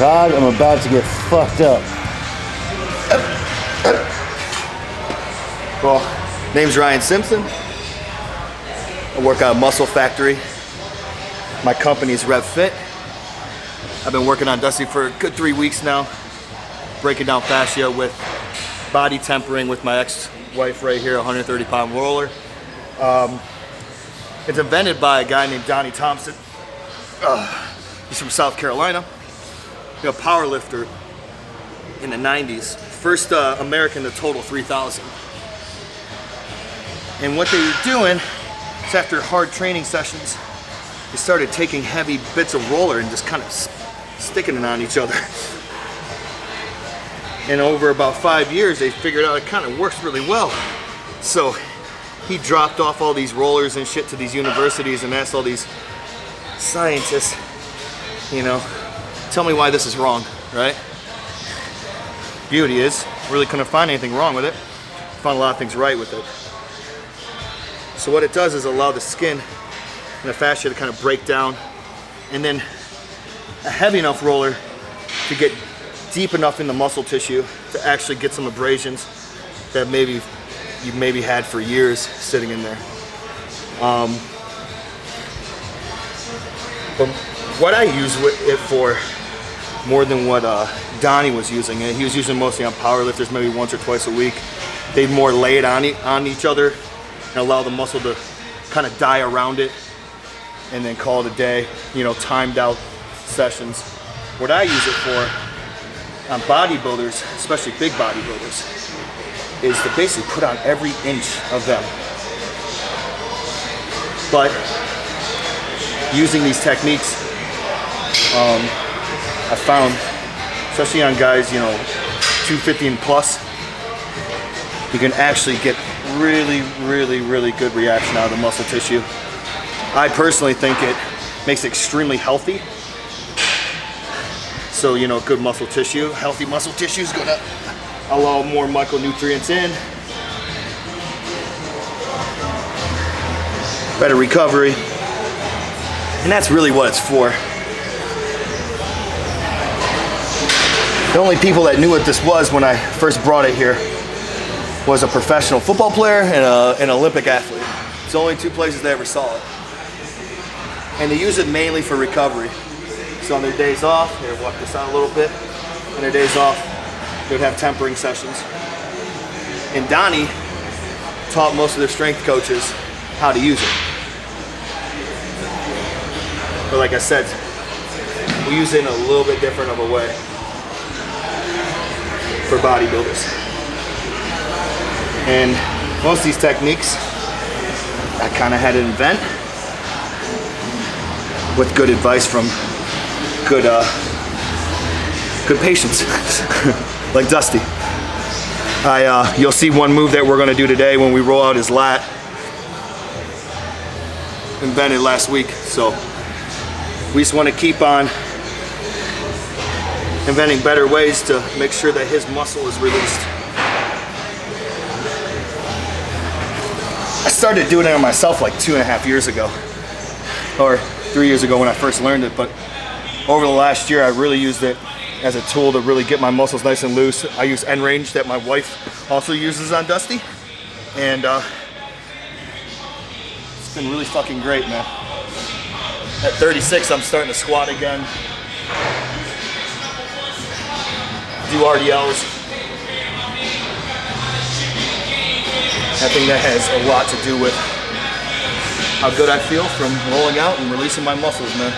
God, I'm about to get fucked up. Well, name's Ryan Simpson. I work at Muscle Factory. My company's Rev Fit. I've been working on Dusty for a good 3 weeks now, breaking down fascia with body tempering with my ex-wife right here, 130-pound roller. It's invented by a guy named Donnie Thompson. He's from South Carolina. A power lifter in the 90s. First American to total 3,000. And what they were doing is after hard training sessions, they started taking heavy bits of roller and just kind of sticking it on each other. And over about 5 years, they figured out it kind of works really well. So he dropped off all these rollers and shit to these universities and asked all these scientists, you know, tell me why this is wrong, right? Beauty is, really couldn't find anything wrong with it. Found a lot of things right with it. So what it does is allow the skin and the fascia to kind of break down, and then a heavy enough roller to get deep enough in the muscle tissue to actually get some abrasions that maybe you had for years sitting in there. But what I use it for, more than what Donnie was using it, he was using mostly on powerlifters, maybe once or twice a week. They'd more lay it on each other and allow the muscle to kind of die around it and then call it a day, you know, timed out sessions. What I use it for on bodybuilders, especially big bodybuilders, is to basically put on every inch of them. But using these techniques, I found, especially on guys, you know, 250 and plus, you can actually get really, really, really good reaction out of the muscle tissue. I personally think it makes it extremely healthy. So, you know, good muscle tissue, healthy muscle tissue is gonna allow more micronutrients in, better recovery, and that's really what it's for. The only people that knew what this was when I first brought it here was a professional football player and an Olympic athlete. It's the only two places they ever saw it. And they use it mainly for recovery. So on their days off, here, walk this out a little bit. On their days off, they'd have tempering sessions. And Donnie taught most of their strength coaches how to use it. But like I said, we use it in a little bit different of a way for bodybuilders. And most of these techniques I kind of had to invent with good advice from good patients like Dusty. You'll see one move that we're gonna do today when we roll out his lat, invented last week. So we just want to keep on inventing better ways to make sure that his muscle is released. I started doing it on myself like 2.5 years ago, or 3 years ago when I first learned it, but over the last year I really used it as a tool to really get my muscles nice and loose. I use N-Range that my wife also uses on Dusty, and it's been really fucking great, man. At 36, I'm starting to squat again, do RDLs. I think that has a lot to do with how good I feel from rolling out and releasing my muscles, man.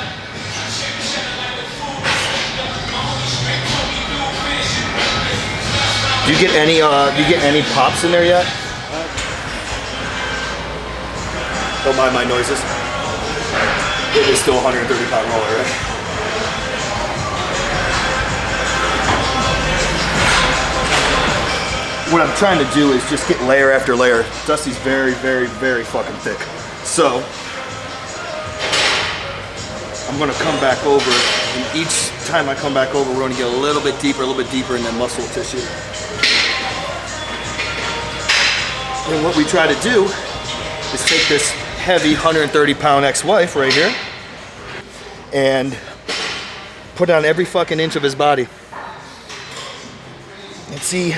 Do you get any pops in there yet? Don't mind my noises. It is still a 130-pound roller, right? What I'm trying to do is just get layer after layer. Dusty's very, very, very fucking thick. So I'm gonna come back over, and each time I come back over, we're gonna get a little bit deeper in that muscle tissue. And what we try to do is take this heavy 130-pound ex-wife right here and put on every fucking inch of his body and see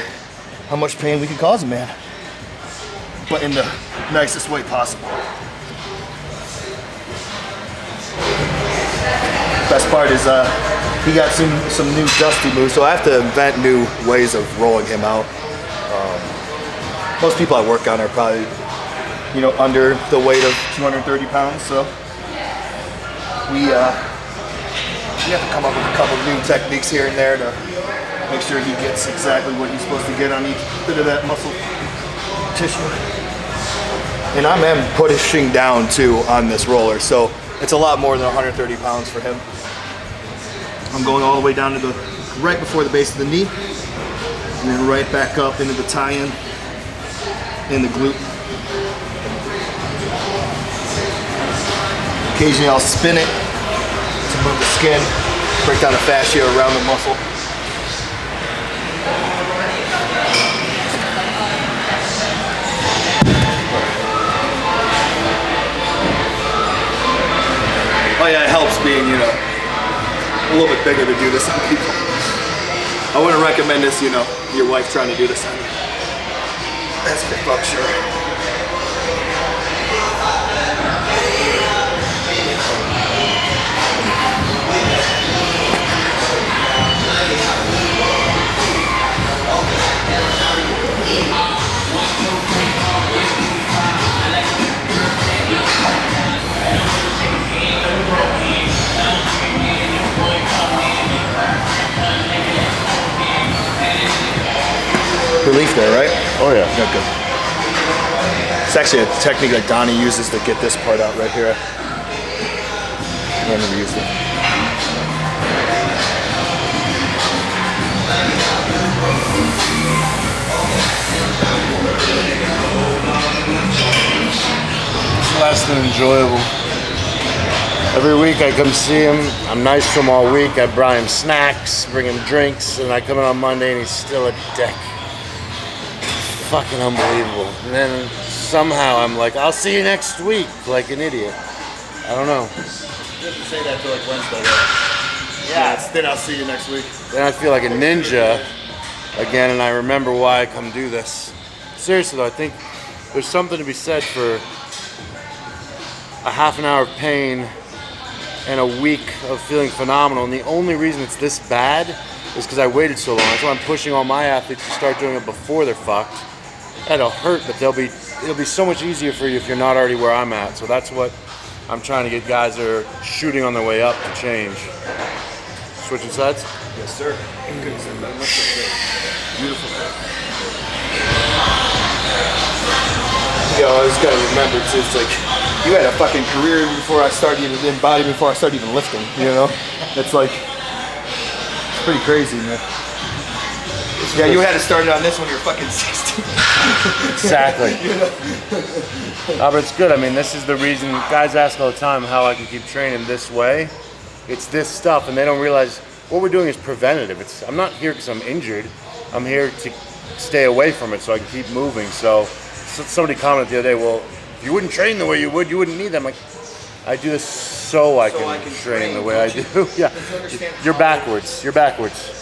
how much pain we can cause a man, but in the nicest way possible. Best part is he got some new dusty moves, so I have to invent new ways of rolling him out. Most people I work on are probably, you know, under the weight of 230 pounds, so we have to come up with a couple new techniques here and there to make sure he gets exactly what he's supposed to get on each bit of that muscle tissue. And I'm pushing down too on this roller, so it's a lot more than 130 pounds for him. I'm going all the way down to the right before the base of the knee, and then right back up into the tie-in in the glute. Occasionally I'll spin it to move the skin, break down the fascia around the muscle. Oh yeah, it helps being, you know, a little bit bigger to do this on people. I wouldn't recommend this, you know, your wife trying to do this on you. That's for fuck sure. Relief there, right? Oh yeah. Yeah, good. It's actually a technique that Donnie uses to get this part out right here. I never used it. It's less than enjoyable. Every week I come see him. I'm nice to him all week. I buy him snacks, bring him drinks, and I come in on Monday and he's still a dick. Fucking unbelievable. And then somehow I'm like, I'll see you next week, like an idiot. I don't know. You have to say that till like Wednesday, right? Yeah. Then I'll see you next week. Then I feel like a ninja again, and I remember why I come do this. Seriously though, I think there's something to be said for a half an hour of pain and a week of feeling phenomenal. And the only reason it's this bad is because I waited so long. That's why I'm pushing all my athletes to start doing it before they're fucked. That'll hurt, but it'll be so much easier for you if you're not already where I'm at. So that's what I'm trying to get guys that are shooting on their way up to change. Switching sides? Yes, sir. Beautiful. You know, I just gotta remember too, it's like, you had a fucking career before I started even in body, before I started even lifting, you know? It's like, it's pretty crazy, man. Yeah, you had to start on this when you were fucking 16. Exactly. But it's good. I mean, this is the reason guys ask all the time how I can keep training this way. It's this stuff, and they don't realize what we're doing is preventative. I'm not here because I'm injured. I'm here to stay away from it so I can keep moving. So somebody commented the other day, well, if you wouldn't train the way you wouldn't need them. Like, I do this so I can train the way I do. Yeah, you're backwards. You're backwards.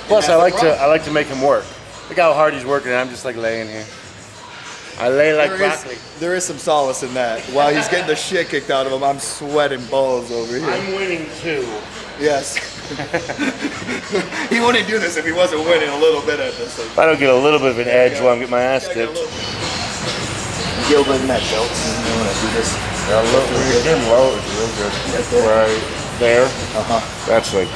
Plus, I like to make him work. Look how hard he's working, and I'm just like laying here. I lay like broccoli. There is some solace in that. While he's getting the shit kicked out of him, I'm sweating balls over here. I'm winning too. Yes. He wouldn't do this if he wasn't winning a little bit at this. If I don't get a little bit of an edge while I'm getting my ass kicked. Gilbert and that belt, you want to do this? Yeah, look, we're getting low. It's real good. Right there. That's like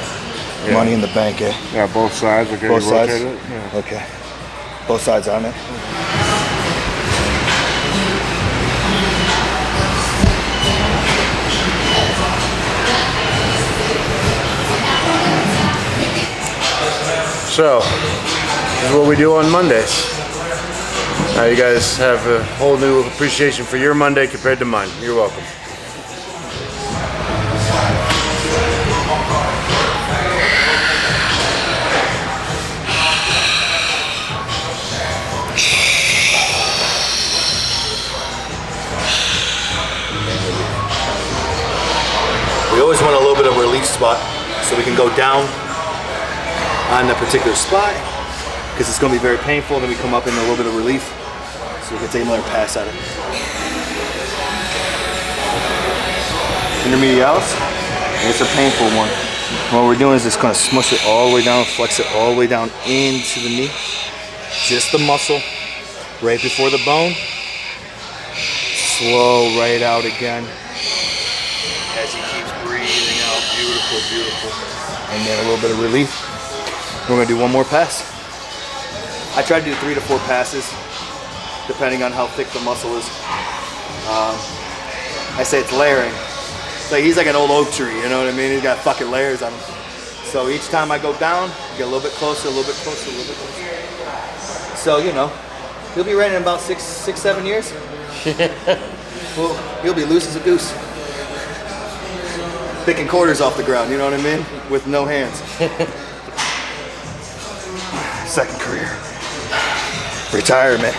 Money in the bank, eh? Yeah, both sides. Okay, both sides. It. Yeah. Okay. Both sides on it. So, this is what we do on Mondays. Now you guys have a whole new appreciation for your Monday compared to mine. You're welcome. We always want a little bit of relief spot, So we can go down on that particular spot because it's going to be very painful. Then we come up in a little bit of relief so we can take another pass at it. Intermedialis, and it's a painful one. What we're doing is just going to smush it all the way down, flex it all the way down into the knee. Just the muscle right before the bone. Slow right out again as he keeps breathing out. Beautiful, beautiful. And then a little bit of relief. We're going to do one more pass. I try to do 3 to 4 passes depending on how thick the muscle is. I say it's layering. It's like he's like an old oak tree, you know what I mean? He's got fucking layers on him. So each time I go down, get a little bit closer, a little bit closer, a little bit closer. So, you know, he'll be ready in about 6, 7 years. Well, he'll be loose as a goose. Picking quarters off the ground, you know what I mean? With no hands. Second career. Retirement.